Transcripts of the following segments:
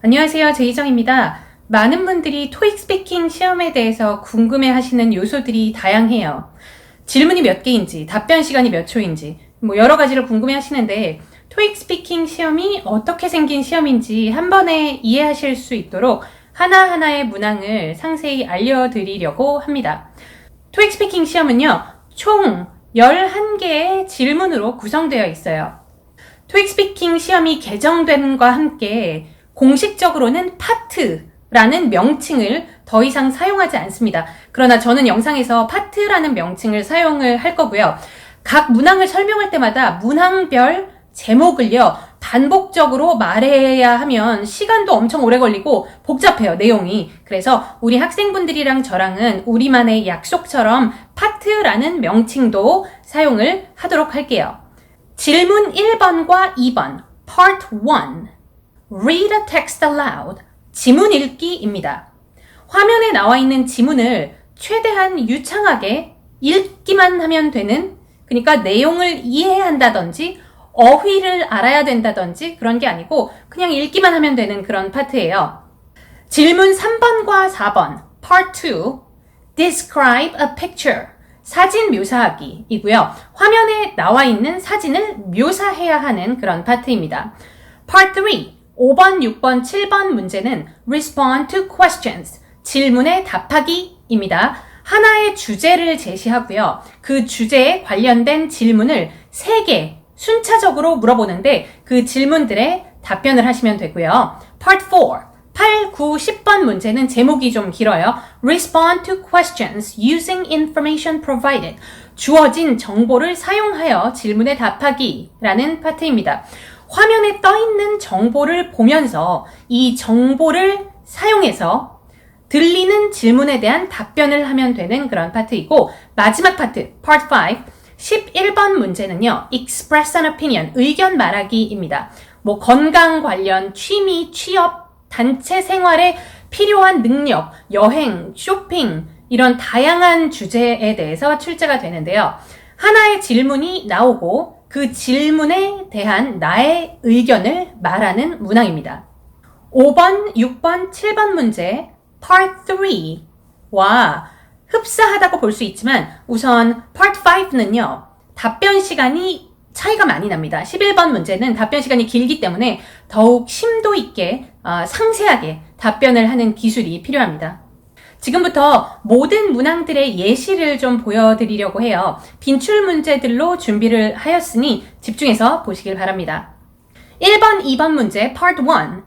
안녕하세요. 제이정입니다. 많은 분들이 토익 스피킹 시험에 대해서 궁금해 하시는 요소들이 다양해요. 질문이 몇 개인지, 답변 시간이 몇 초인지, 여러 가지를 궁금해 하시는데, 토익 스피킹 시험이 어떻게 생긴 시험인지 한 번에 이해하실 수 있도록 하나하나의 문항을 상세히 알려드리려고 합니다. 토익 스피킹 시험은요, 총 11개의 질문으로 구성되어 있어요. 토익 스피킹 시험이 개정됨과 함께 공식적으로는 파트라는 명칭을 더 이상 사용하지 않습니다. 그러나 저는 영상에서 파트라는 명칭을 사용을 할 거고요. 각 문항을 설명할 때마다 문항별 제목을요, 반복적으로 말해야 하면 시간도 엄청 오래 걸리고 복잡해요, 내용이. 그래서 우리 학생분들이랑 저랑은 우리만의 약속처럼 파트라는 명칭도 사용을 하도록 할게요. 질문 1번과 2번, Part 1. Read a text aloud. 지문 읽기입니다. 화면에 나와 있는 지문을 최대한 유창하게 읽기만 하면 되는, 그러니까 내용을 이해해야 한다든지 어휘를 알아야 된다든지 그런 게 아니고 그냥 읽기만 하면 되는 그런 파트예요. 질문 3번과 4번, Part 2. Describe a picture. 사진 묘사하기이고요. 화면에 나와 있는 사진을 묘사해야 하는 그런 파트입니다. Part 3. 5번, 6번, 7번 문제는 Respond to questions. 질문에 답하기입니다. 하나의 주제를 제시하고요. 그 주제에 관련된 질문을 3개 순차적으로 물어보는데 그 질문들에 답변을 하시면 되고요. Part 4. 8, 9, 10번 문제는 제목이 좀 길어요. Respond to questions using information provided. 주어진 정보를 사용하여 질문에 답하기라는 파트입니다. 화면에 떠 있는 정보를 보면서 이 정보를 사용해서 들리는 질문에 대한 답변을 하면 되는 그런 파트이고, 마지막 파트, Part 5, 11번 문제는요, Express an opinion, 의견 말하기입니다. 건강 관련, 취미, 취업, 단체 생활에 필요한 능력, 여행, 쇼핑, 이런 다양한 주제에 대해서 출제가 되는데요. 하나의 질문이 나오고 그 질문에 대한 나의 의견을 말하는 문항입니다. 5번, 6번, 7번 문제 Part 3와 흡사하다고 볼 수 있지만 우선 Part 5는요. 답변 시간이 차이가 많이 납니다. 11번 문제는 답변 시간이 길기 때문에 더욱 심도 있게 상세하게 답변을 하는 기술이 필요합니다. 지금부터 모든 문항들의 예시를 좀 보여드리려고 해요. 빈출 문제들로 준비를 하였으니 집중해서 보시길 바랍니다. 1번, 2번 문제 Part 1.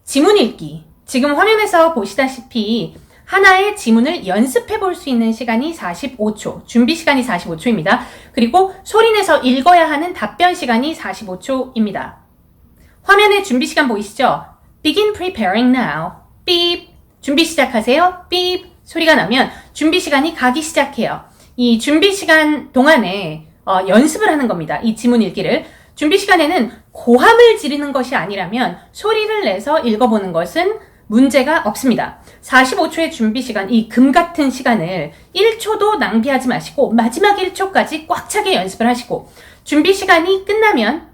지문 읽기. 지금 화면에서 보시다시피 하나의 지문을 연습해 볼 수 있는 시간이 45초, 준비 시간이 45초입니다. 그리고 소리내서 읽어야 하는 답변 시간이 45초입니다. 화면에 준비 시간 보이시죠? Begin preparing now. 삐. 준비 시작하세요. 삐 소리가 나면 준비 시간이 가기 시작해요. 이 준비 시간 동안에 연습을 하는 겁니다. 이 지문 읽기를. 준비 시간에는 고함을 지르는 것이 아니라면 소리를 내서 읽어보는 것은 문제가 없습니다. 45초의 준비 시간, 이 금 같은 시간을 1초도 낭비하지 마시고 마지막 1초까지 꽉 차게 연습을 하시고, 준비 시간이 끝나면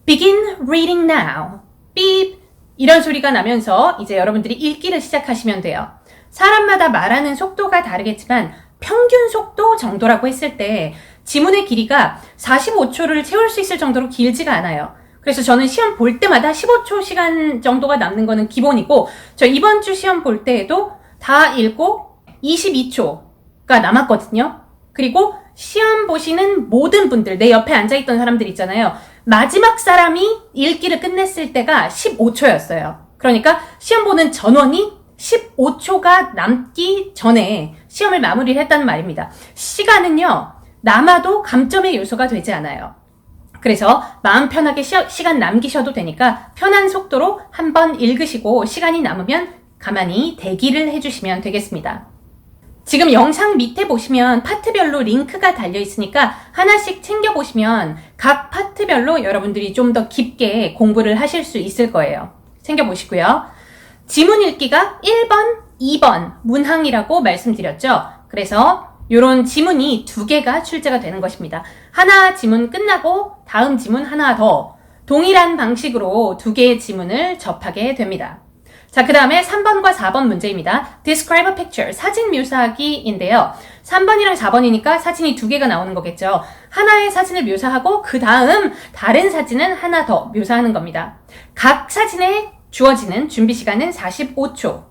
Begin reading now. 삐 이런 소리가 나면서 이제 여러분들이 읽기를 시작하시면 돼요. 사람마다 말하는 속도가 다르겠지만 평균 속도 정도라고 했을 때 지문의 길이가 45초를 채울 수 있을 정도로 길지가 않아요. 그래서 저는 시험 볼 때마다 15초 시간 정도가 남는 거는 기본이고, 저 이번 주 시험 볼 때에도 다 읽고 22초가 남았거든요. 그리고 시험 보시는 모든 분들, 내 옆에 앉아있던 사람들 있잖아요. 마지막 사람이 읽기를 끝냈을 때가 15초였어요. 그러니까 시험 보는 전원이 15초가 남기 전에 시험을 마무리를 했다는 말입니다. 시간은요, 남아도 감점의 요소가 되지 않아요. 그래서 마음 편하게 시간 남기셔도 되니까 편한 속도로 한번 읽으시고 시간이 남으면 가만히 대기를 해주시면 되겠습니다. 지금 영상 밑에 보시면 파트별로 링크가 달려 있으니까 하나씩 챙겨보시면 각 파트별로 여러분들이 좀 더 깊게 공부를 하실 수 있을 거예요. 챙겨보시고요. 지문 읽기가 1번, 2번 문항이라고 말씀드렸죠. 그래서 이런 지문이 2개가 출제가 되는 것입니다. 하나 지문 끝나고 다음 지문 하나 더 동일한 방식으로 2개의 지문을 접하게 됩니다. 자, 그 다음에 3번과 4번 문제입니다. Describe a picture. 사진 묘사하기인데요. 3번이랑 4번이니까 사진이 두 개가 나오는 거겠죠. 하나의 사진을 묘사하고 그 다음 다른 사진은 하나 더 묘사하는 겁니다. 각 사진에 주어지는 준비 시간은 45초.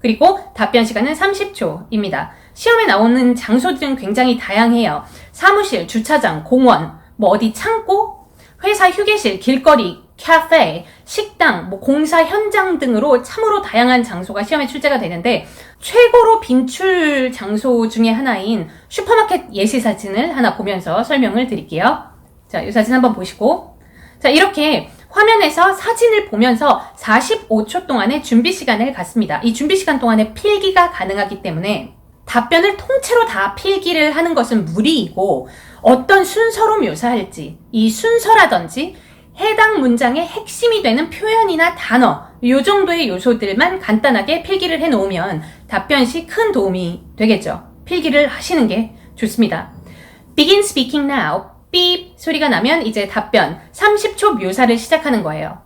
그리고 답변 시간은 30초입니다. 시험에 나오는 장소들은 굉장히 다양해요. 사무실, 주차장, 공원, 뭐 어디 창고, 회사 휴게실, 길거리, 카페, 식당, 뭐 공사 현장 등으로 참으로 다양한 장소가 시험에 출제가 되는데 최고로 빈출 장소 중에 하나인 슈퍼마켓 예시 사진을 하나 보면서 설명을 드릴게요. 자, 이 사진 한번 보시고, 자, 이렇게 화면에서 사진을 보면서 45초 동안의 준비 시간을 갖습니다. 이 준비 시간 동안에 필기가 가능하기 때문에 답변을 통째로 다 필기를 하는 것은 무리이고 어떤 순서로 묘사할지, 이 순서라든지 해당 문장의 핵심이 되는 표현이나 단어, 이 정도의 요소들만 간단하게 필기를 해놓으면 답변 시 큰 도움이 되겠죠. 필기를 하시는 게 좋습니다. Begin speaking now. 삐 소리가 나면 이제 답변 30초 묘사를 시작하는 거예요.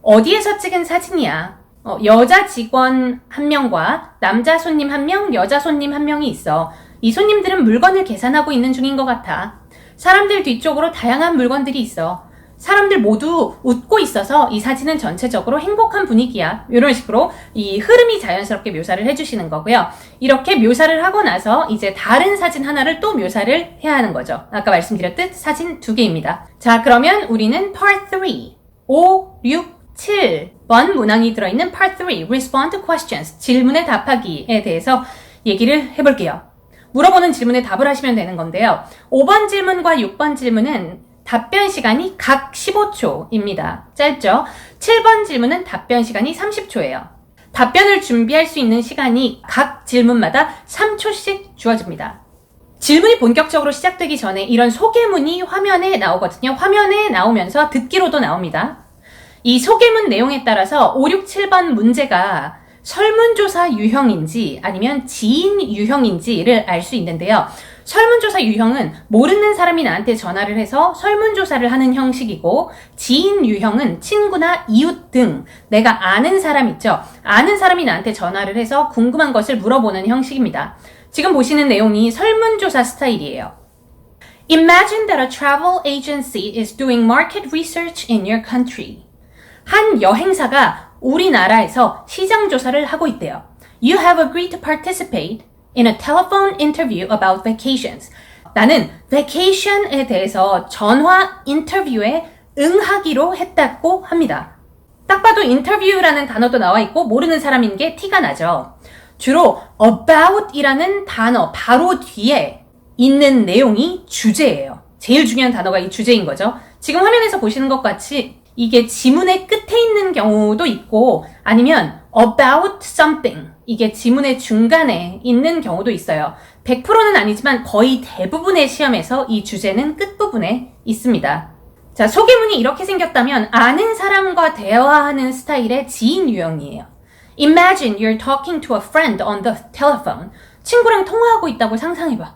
어디에서 찍은 사진이야? 여자 직원 한 명과 남자 손님 한 명, 여자 손님 한 명이 있어. 이 손님들은 물건을 계산하고 있는 중인 것 같아. 사람들 뒤쪽으로 다양한 물건들이 있어. 사람들 모두 웃고 있어서 이 사진은 전체적으로 행복한 분위기야. 이런 식으로 이 흐름이 자연스럽게 묘사를 해주시는 거고요. 이렇게 묘사를 하고 나서 이제 다른 사진 하나를 또 묘사를 해야 하는 거죠. 아까 말씀드렸듯 사진 2개입니다. 자, 그러면 우리는 Part 3, 5, 6, 7번 문항이 들어있는 Part 3, Respond to Questions, 질문에 답하기에 대해서 얘기를 해볼게요. 물어보는 질문에 답을 하시면 되는 건데요. 5번 질문과 6번 질문은 답변 시간이 각 15초입니다. 짧죠? 7번 질문은 답변 시간이 30초예요. 답변을 준비할 수 있는 시간이 각 질문마다 3초씩 주어집니다. 질문이 본격적으로 시작되기 전에 이런 소개문이 화면에 나오거든요. 화면에 나오면서 듣기로도 나옵니다. 이 소개문 내용에 따라서 5, 6, 7번 문제가 설문조사 유형인지 아니면 지인 유형인지를 알 수 있는데요. 설문조사 유형은 모르는 사람이 나한테 전화를 해서 설문조사를 하는 형식이고, 지인 유형은 친구나 이웃 등 내가 아는 사람 있죠. 아는 사람이 나한테 전화를 해서 궁금한 것을 물어보는 형식입니다. 지금 보시는 내용이 설문조사 스타일이에요. Imagine that a travel agency is doing market research in your country. 한 여행사가 우리나라에서 시장 조사를 하고 있대요. You have agreed to participate in a telephone interview about vacations. 나는 vacation에 대해서 전화 인터뷰에 응하기로 했다고 합니다. 딱 봐도 인터뷰라는 단어도 나와 있고 모르는 사람인 게 티가 나죠. 주로 about이라는 단어 바로 뒤에 있는 내용이 주제예요. 제일 중요한 단어가 이 주제인 거죠. 지금 화면에서 보시는 것 같이 이게 지문의 끝에 있는 경우도 있고 아니면 about something, 이게 지문의 중간에 있는 경우도 있어요. 100%는 아니지만 거의 대부분의 시험에서 이 주제는 끝부분에 있습니다. 자, 소개문이 이렇게 생겼다면 아는 사람과 대화하는 스타일의 지인 유형이에요. Imagine you're talking to a friend on the telephone. 친구랑 통화하고 있다고 상상해봐.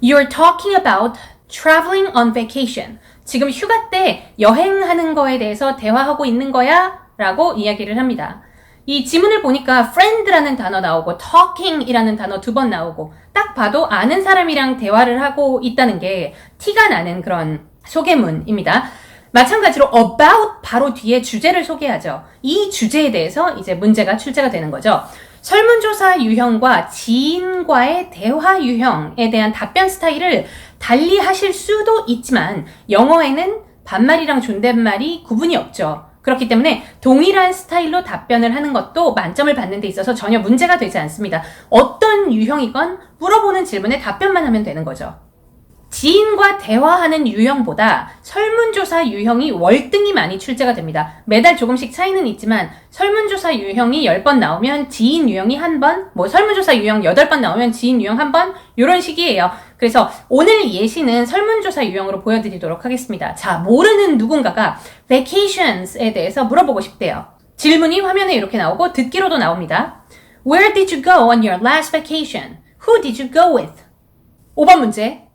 You're talking about traveling on vacation. 지금 휴가 때 여행하는 거에 대해서 대화하고 있는 거야? 라고 이야기를 합니다. 이 지문을 보니까 friend라는 단어 나오고 talking이라는 단어 2번 나오고 딱 봐도 아는 사람이랑 대화를 하고 있다는 게 티가 나는 그런 소개문입니다. 마찬가지로 about 바로 뒤에 주제를 소개하죠. 이 주제에 대해서 이제 문제가 출제가 되는 거죠. 설문조사 유형과 지인과의 대화 유형에 대한 답변 스타일을 달리 하실 수도 있지만 영어에는 반말이랑 존댓말이 구분이 없죠. 그렇기 때문에 동일한 스타일로 답변을 하는 것도 만점을 받는 데 있어서 전혀 문제가 되지 않습니다. 어떤 유형이건 물어보는 질문에 답변만 하면 되는 거죠. 지인과 대화하는 유형보다 설문조사 유형이 월등히 많이 출제가 됩니다. 매달 조금씩 차이는 있지만 설문조사 유형이 10번 나오면 지인 유형이 1번, 뭐 설문조사 유형 8번 나오면 지인 유형 1번, 이런 식이에요. 그래서 오늘 예시는 설문조사 유형으로 보여드리도록 하겠습니다. 자, 모르는 누군가가 vacations에 대해서 물어보고 싶대요. 질문이 화면에 이렇게 나오고 듣기로도 나옵니다. Where did you go on your last vacation? Who did you go with? 5번 문제.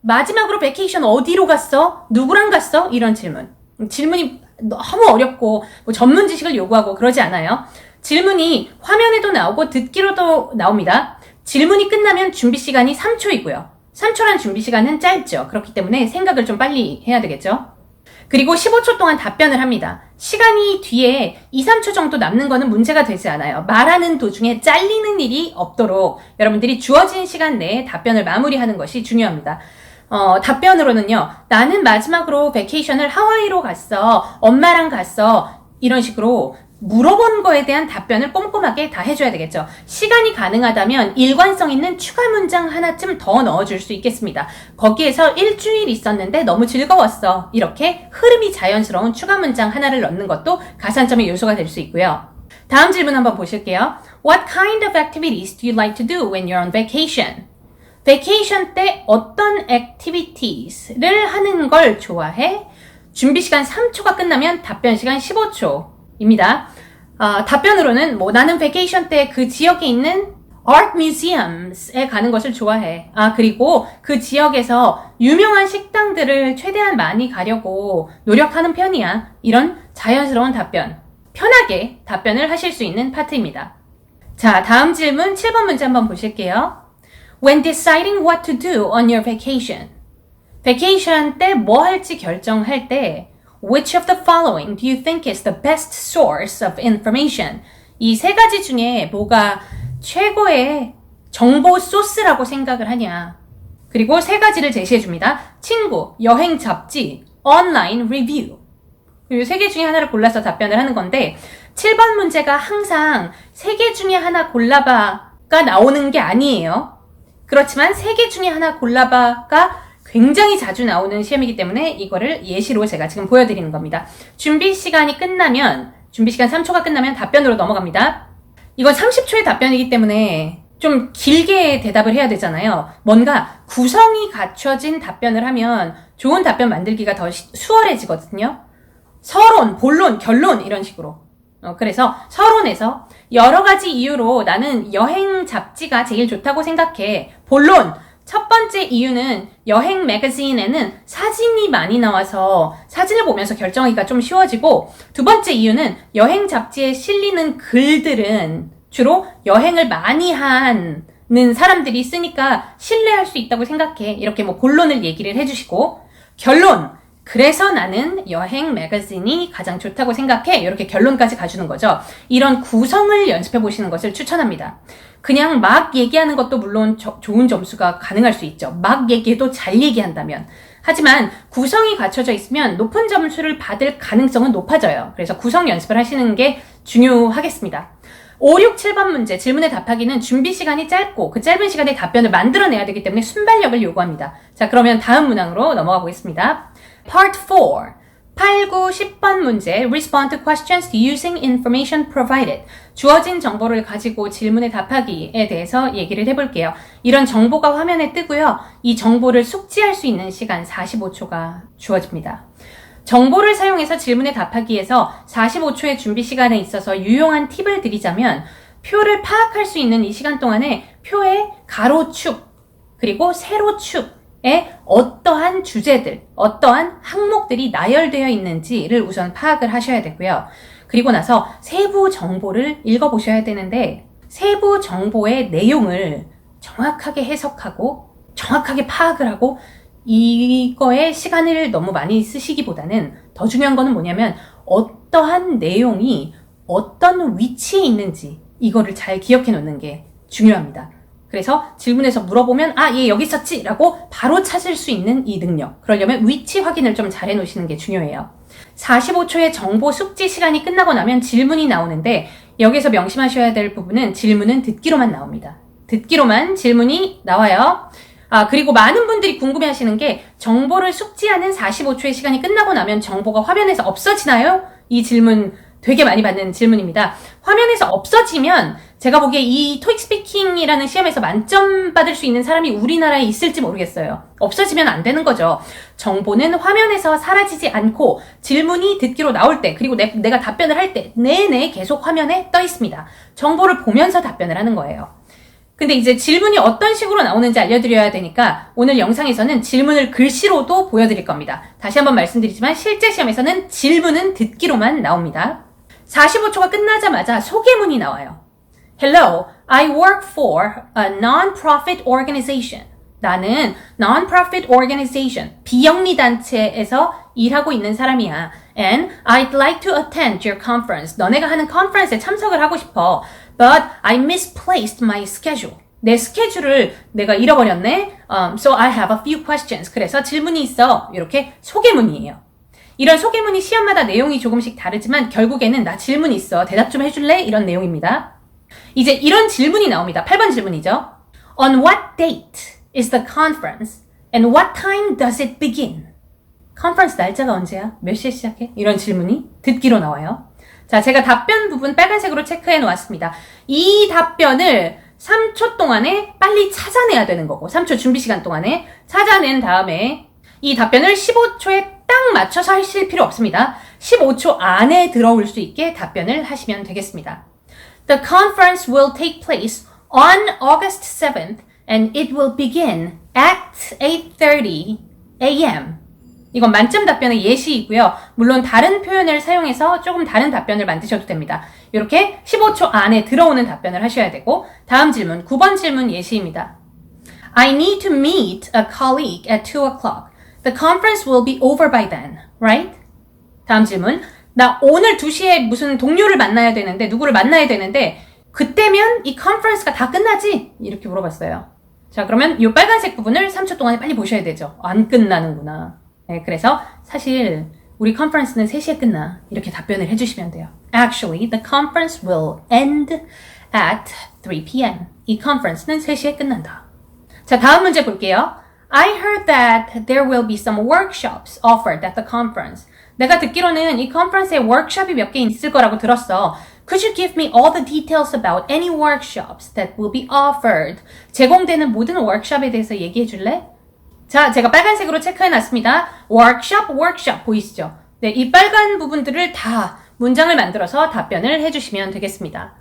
마지막으로 베케이션 어디로 갔어? 누구랑 갔어? 이런 질문. 질문이 너무 어렵고 뭐 전문 지식을 요구하고 그러지 않아요. 질문이 화면에도 나오고 듣기로도 나옵니다. 질문이 끝나면 준비 시간이 3초이고요. 3초란 준비 시간은 짧죠. 그렇기 때문에 생각을 좀 빨리 해야 되겠죠. 그리고 15초 동안 답변을 합니다. 시간이 뒤에 2, 3초 정도 남는 거는 문제가 되지 않아요. 말하는 도중에 잘리는 일이 없도록 여러분들이 주어진 시간 내에 답변을 마무리하는 것이 중요합니다. 답변으로는요. 나는 마지막으로 베케이션을 하와이로 갔어. 엄마랑 갔어. 이런 식으로 물어본 거에 대한 답변을 꼼꼼하게 다 해줘야 되겠죠. 시간이 가능하다면 일관성 있는 추가 문장 하나쯤 더 넣어줄 수 있겠습니다. 거기에서 일주일 있었는데 너무 즐거웠어. 이렇게 흐름이 자연스러운 추가 문장 하나를 넣는 것도 가산점의 요소가 될 수 있고요. 다음 질문 한번 보실게요. What kind of activities do you like to do when you're on vacation? 베케이션 때 어떤 activities를 하는 걸 좋아해? 준비 시간 3초가 끝나면 답변 시간 15초입니다. 답변으로는 나는 베케이션 때 그 지역에 있는 art museums에 가는 것을 좋아해. 그리고 그 지역에서 유명한 식당들을 최대한 많이 가려고 노력하는 편이야. 이런 자연스러운 답변, 편하게 답변을 하실 수 있는 파트입니다. 자, 다음 질문 7번 문제 한번 보실게요. When deciding what to do on your vacation. 베케이션 때 뭐 할지 결정할 때 Which of the following do you think is the best source of information? 이 세 가지 중에 뭐가 최고의 정보 소스라고 생각을 하냐. 그리고 세 가지를 제시해 줍니다. 친구, 여행 잡지, 온라인 리뷰. 이 세 개 중에 하나를 골라서 답변을 하는 건데 7번 문제가 항상 세 개 중에 하나 골라봐가 나오는 게 아니에요. 그렇지만 세 개 중에 하나 골라봐가 굉장히 자주 나오는 시험이기 때문에 이거를 예시로 제가 지금 보여드리는 겁니다. 준비 시간 3초가 끝나면 답변으로 넘어갑니다. 이건 30초의 답변이기 때문에 좀 길게 대답을 해야 되잖아요. 뭔가 구성이 갖춰진 답변을 하면 좋은 답변 만들기가 더 수월해지거든요. 서론, 본론, 결론 이런 식으로. 그래서 서론에서 여러 가지 이유로 나는 여행 잡지가 제일 좋다고 생각해. 본론, 첫 번째 이유는 여행 매거진에는 사진이 많이 나와서 사진을 보면서 결정하기가 좀 쉬워지고, 두 번째 이유는 여행 잡지에 실리는 글들은 주로 여행을 많이 하는 사람들이 쓰니까 신뢰할 수 있다고 생각해. 이렇게 본론을 얘기를 해주시고, 결론, 그래서 나는 여행 매거진이 가장 좋다고 생각해. 이렇게 결론까지 가주는 거죠. 이런 구성을 연습해 보시는 것을 추천합니다. 그냥 막 얘기하는 것도 물론 좋은 점수가 가능할 수 있죠. 막 얘기해도 잘 얘기한다면. 하지만 구성이 갖춰져 있으면 높은 점수를 받을 가능성은 높아져요. 그래서 구성 연습을 하시는 게 중요하겠습니다. 5, 6, 7번 문제 질문에 답하기는 준비 시간이 짧고 그 짧은 시간에 답변을 만들어내야 되기 때문에 순발력을 요구합니다. 자, 그러면 다음 문항으로 넘어가 보겠습니다. Part 4. 8, 9, 10번 문제 Respond to questions using information provided. 주어진 정보를 가지고 질문에 답하기에 대해서 얘기를 해볼게요. 이런 정보가 화면에 뜨고요. 이 정보를 숙지할 수 있는 시간 45초가 주어집니다. 정보를 사용해서 질문에 답하기에서 45초의 준비 시간에 있어서 유용한 팁을 드리자면 표를 파악할 수 있는 이 시간 동안에 표의 가로축 그리고 세로축에 어떠한 주제들, 어떠한 항목들이 나열되어 있는지를 우선 파악을 하셔야 되고요. 그리고 나서 세부 정보를 읽어보셔야 되는데 세부 정보의 내용을 정확하게 해석하고 정확하게 파악을 하고 이거에 시간을 너무 많이 쓰시기보다는 더 중요한 거는 뭐냐면 어떠한 내용이 어떤 위치에 있는지 이거를 잘 기억해 놓는 게 중요합니다. 그래서 질문에서 물어보면 얘 여기 있었지 라고 바로 찾을 수 있는 이 능력. 그러려면 위치 확인을 좀 잘 해놓으시는 게 중요해요. 45초의 정보 숙지 시간이 끝나고 나면 질문이 나오는데 여기서 명심하셔야 될 부분은 질문은 듣기로만 나옵니다. 듣기로만 질문이 나와요. 그리고 많은 분들이 궁금해하시는 게 정보를 숙지하는 45초의 시간이 끝나고 나면 정보가 화면에서 없어지나요? 이 질문 되게 많이 받는 질문입니다. 화면에서 없어지면 제가 보기에 이 토익 스피킹이라는 시험에서 만점 받을 수 있는 사람이 우리나라에 있을지 모르겠어요. 없어지면 안 되는 거죠. 정보는 화면에서 사라지지 않고 질문이 듣기로 나올 때 그리고 내가 답변을 할 때 내내 계속 화면에 떠 있습니다. 정보를 보면서 답변을 하는 거예요. 근데 이제 질문이 어떤 식으로 나오는지 알려드려야 되니까 오늘 영상에서는 질문을 글씨로도 보여드릴 겁니다. 다시 한번 말씀드리지만 실제 시험에서는 질문은 듣기로만 나옵니다. 45초가 끝나자마자 소개문이 나와요. Hello, I work for a non-profit organization. 나는 non-profit organization, 비영리 단체에서 일하고 있는 사람이야. And I'd like to attend your conference. 너네가 하는 컨퍼런스에 참석을 하고 싶어. But I misplaced my schedule. 내 스케줄을 내가 잃어버렸네. So I have a few questions. 그래서 질문이 있어. 이렇게 소개문이에요. 이런 소개문이 시험마다 내용이 조금씩 다르지만 결국에는 나 질문 있어. 대답 좀 해줄래? 이런 내용입니다. 이제 이런 질문이 나옵니다. 8번 질문이죠. On what date is the conference and what time does it begin? 컨퍼런스 날짜가 언제야? 몇 시에 시작해? 이런 질문이 듣기로 나와요. 자, 제가 답변 부분 빨간색으로 체크해 놓았습니다. 이 답변을 3초 동안에 빨리 찾아내야 되는 거고 3초 준비 시간 동안에 찾아낸 다음에 이 답변을 15초에 딱 맞춰서 하실 필요 없습니다. 15초 안에 들어올 수 있게 답변을 하시면 되겠습니다. The conference will take place on August 7th and it will begin at 8:30 a.m. 이건 만점 답변의 예시이고요. 물론 다른 표현을 사용해서 조금 다른 답변을 만드셔도 됩니다. 이렇게 15초 안에 들어오는 답변을 하셔야 되고 다음 질문, 9번 질문 예시입니다. I need to meet a colleague at 2 o'clock. The conference will be over by then, right? 다음 질문, 나 오늘 2시에 무슨 동료를 만나야 되는데 누구를 만나야 되는데 그때면 이 컨퍼런스가 다 끝나지? 이렇게 물어봤어요. 자, 그러면 이 빨간색 부분을 3초 동안에 빨리 보셔야 되죠. 안 끝나는구나. 네, 그래서 사실 우리 컨퍼런스는 3시에 끝나. 이렇게 답변을 해주시면 돼요. Actually, the conference will end at 3 p.m. 이 컨퍼런스는 3시에 끝난다. 자, 다음 문제 볼게요. I heard that there will be some workshops offered at the conference. 내가 듣기로는 이 컨퍼런스에 워크숍이 몇 개 있을 거라고 들었어. Could you give me all the details about any workshops that will be offered? 제공되는 모든 워크숍에 대해서 얘기해 줄래? 자, 제가 빨간색으로 체크해놨습니다. workshop 보이시죠? 네, 이 빨간 부분들을 다 문장을 만들어서 답변을 해주시면 되겠습니다.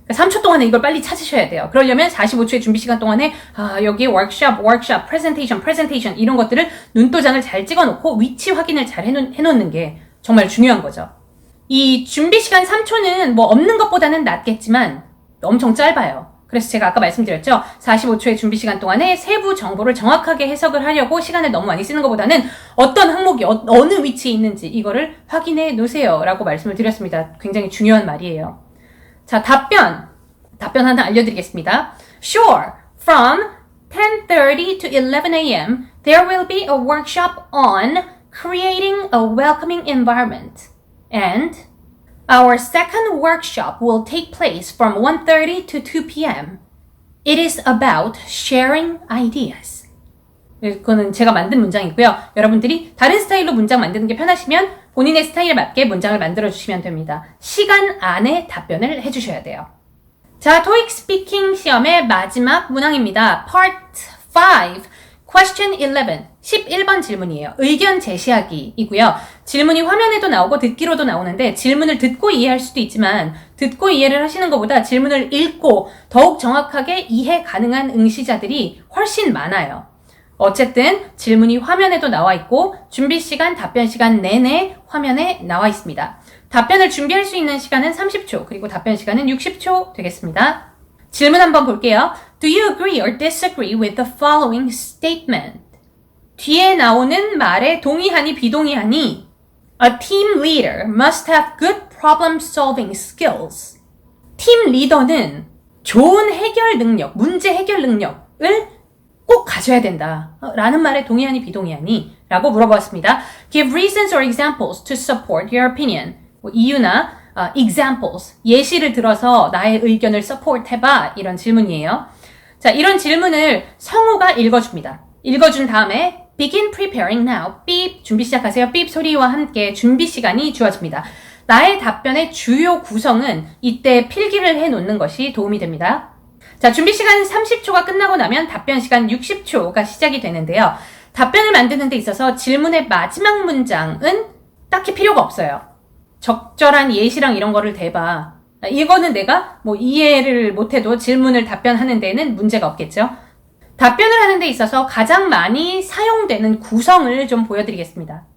3초 동안에 이걸 빨리 찾으셔야 돼요. 그러려면 45초의 준비 시간 동안에 여기에 workshop, presentation 이런 것들을 눈도장을 잘 찍어놓고 위치 확인을 잘 해놓는 게 정말 중요한 거죠. 이 준비 시간 3초는 뭐 없는 것보다는 낫겠지만 엄청 짧아요. 그래서 제가 아까 말씀드렸죠. 45초의 준비 시간 동안에 세부 정보를 정확하게 해석을 하려고 시간을 너무 많이 쓰는 것보다는 어떤 항목이 어느 위치에 있는지 이거를 확인해 놓으세요 라고 말씀을 드렸습니다. 굉장히 중요한 말이에요. 자, 답변 하나 알려드리겠습니다. Sure, from 10:30 to 11 a.m. there will be a workshop on creating a welcoming environment. And our second workshop will take place from 1:30 to 2 p.m. It is about sharing ideas. 이거는 제가 만든 문장이고요. 여러분들이 다른 스타일로 문장 만드는 게 편하시면 본인의 스타일에 맞게 문장을 만들어주시면 됩니다. 시간 안에 답변을 해주셔야 돼요. 자, 토익 스피킹 시험의 마지막 문항입니다. Part 5, Question 11, 11번 질문이에요. 의견 제시하기이고요. 질문이 화면에도 나오고 듣기로도 나오는데 질문을 듣고 이해할 수도 있지만 듣고 이해를 하시는 것보다 질문을 읽고 더욱 정확하게 이해 가능한 응시자들이 훨씬 많아요. 어쨌든 질문이 화면에도 나와 있고 준비 시간, 답변 시간 내내 화면에 나와 있습니다. 답변을 준비할 수 있는 시간은 30초, 그리고 답변 시간은 60초 되겠습니다. 질문 한번 볼게요. Do you agree or disagree with the following statement? 뒤에 나오는 말에 동의하니 비동의하니 A team leader must have good problem solving skills. 팀 리더는 좋은 해결 능력, 문제 해결 능력을 꼭 가져야 된다. 라는 말에 동의하니 비동의하니? 라고 물어보았습니다. Give reasons or examples to support your opinion. 이유나 examples, 예시를 들어서 나의 의견을 support 해봐. 이런 질문이에요. 자, 이런 질문을 성우가 읽어줍니다. 읽어준 다음에 begin preparing now. 삐 준비 시작하세요. 삐 소리와 함께 준비 시간이 주어집니다. 나의 답변의 주요 구성은 이때 필기를 해놓는 것이 도움이 됩니다. 자, 준비 시간 30초가 끝나고 나면 답변 시간 60초가 시작이 되는데요. 답변을 만드는 데 있어서 질문의 마지막 문장은 딱히 필요가 없어요. 적절한 예시랑 이런 거를 대봐. 이거는 내가 뭐 이해를 못해도 질문을 답변하는 데는 문제가 없겠죠. 답변을 하는 데 있어서 가장 많이 사용되는 구성을 좀 보여드리겠습니다.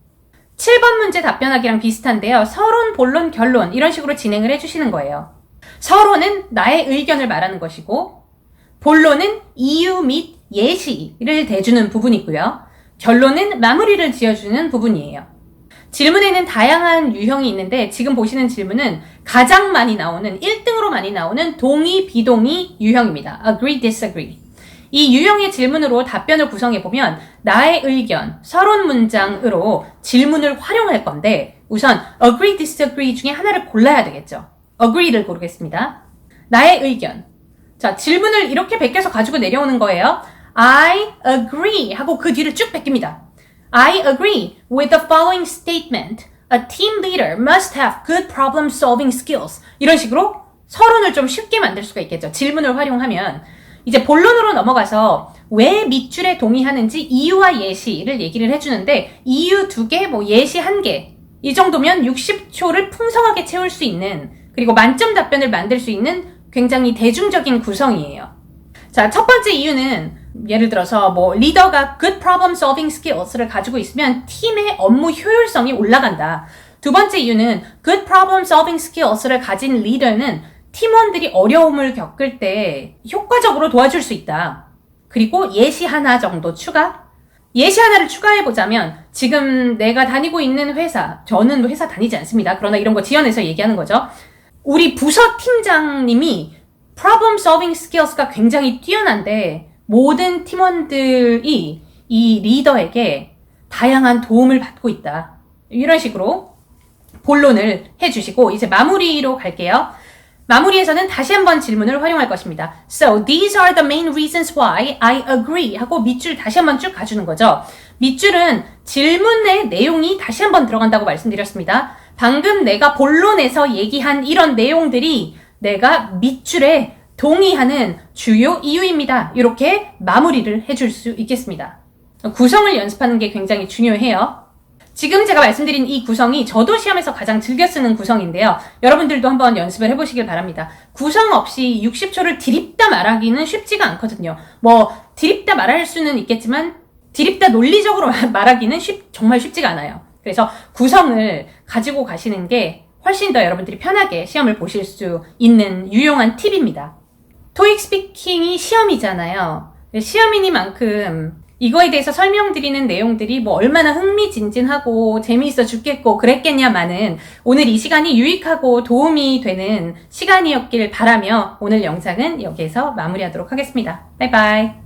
7번 문제 답변하기랑 비슷한데요. 서론, 본론, 결론 이런 식으로 진행을 해주시는 거예요. 서론은 나의 의견을 말하는 것이고 본론은 이유 및 예시를 대주는 부분이고요. 결론은 마무리를 지어주는 부분이에요. 질문에는 다양한 유형이 있는데 지금 보시는 질문은 가장 많이 나오는 1등으로 많이 나오는 동의, 비동의 유형입니다. Agree, disagree. 이 유형의 질문으로 답변을 구성해보면 나의 의견, 서론 문장으로 질문을 활용할 건데 우선 agree, disagree 중에 하나를 골라야 되겠죠. agree를 고르겠습니다. 나의 의견. 자, 질문을 이렇게 베껴서 가지고 내려오는 거예요. I agree 하고 그 뒤를 쭉 베낍니다. I agree with the following statement. A team leader must have good problem solving skills. 이런 식으로 서론을 좀 쉽게 만들 수가 있겠죠. 질문을 활용하면. 이제 본론으로 넘어가서 왜 밑줄에 동의하는지 이유와 예시를 얘기를 해주는데 이유 2개, 뭐 예시 1개. 이 정도면 60초를 풍성하게 채울 수 있는 그리고 만점 답변을 만들 수 있는 굉장히 대중적인 구성이에요. 자, 첫 번째 이유는 예를 들어서 뭐 리더가 good problem solving skills를 가지고 있으면 팀의 업무 효율성이 올라간다. 두 번째 이유는 good problem solving skills를 가진 리더는 팀원들이 어려움을 겪을 때 효과적으로 도와줄 수 있다. 그리고 예시 하나 정도 추가? 예시 하나를 추가해보자면 지금 내가 다니고 있는 회사, 저는 회사 다니지 않습니다. 그러나 이런 거 지어내서 얘기하는 거죠. 우리 부서 팀장님이 problem solving skills가 굉장히 뛰어난데 모든 팀원들이 이 리더에게 다양한 도움을 받고 있다. 이런 식으로 본론을 해주시고 이제 마무리로 갈게요. 마무리에서는 다시 한번 질문을 활용할 것입니다. So these are the main reasons why I agree 하고 밑줄 다시 한번 쭉 가주는 거죠. 밑줄은 질문의 내용이 다시 한번 들어간다고 말씀드렸습니다. 방금 내가 본론에서 얘기한 이런 내용들이 내가 밑줄에 동의하는 주요 이유입니다. 이렇게 마무리를 해줄 수 있겠습니다. 구성을 연습하는 게 굉장히 중요해요. 지금 제가 말씀드린 이 구성이 저도 시험에서 가장 즐겨 쓰는 구성인데요. 여러분들도 한번 연습을 해보시길 바랍니다. 구성 없이 60초를 드립다 말하기는 쉽지가 않거든요. 뭐 드립다 말할 수는 있겠지만 드립다 논리적으로 말하기는 정말 쉽지가 않아요. 그래서 구성을 가지고 가시는 게 훨씬 더 여러분들이 편하게 시험을 보실 수 있는 유용한 팁입니다. 토익 스피킹이 시험이잖아요. 시험이니만큼 이거에 대해서 설명드리는 내용들이 뭐 얼마나 흥미진진하고 재미있어 죽겠고 그랬겠냐마는 오늘 이 시간이 유익하고 도움이 되는 시간이었길 바라며 오늘 영상은 여기에서 마무리하도록 하겠습니다. 바이바이.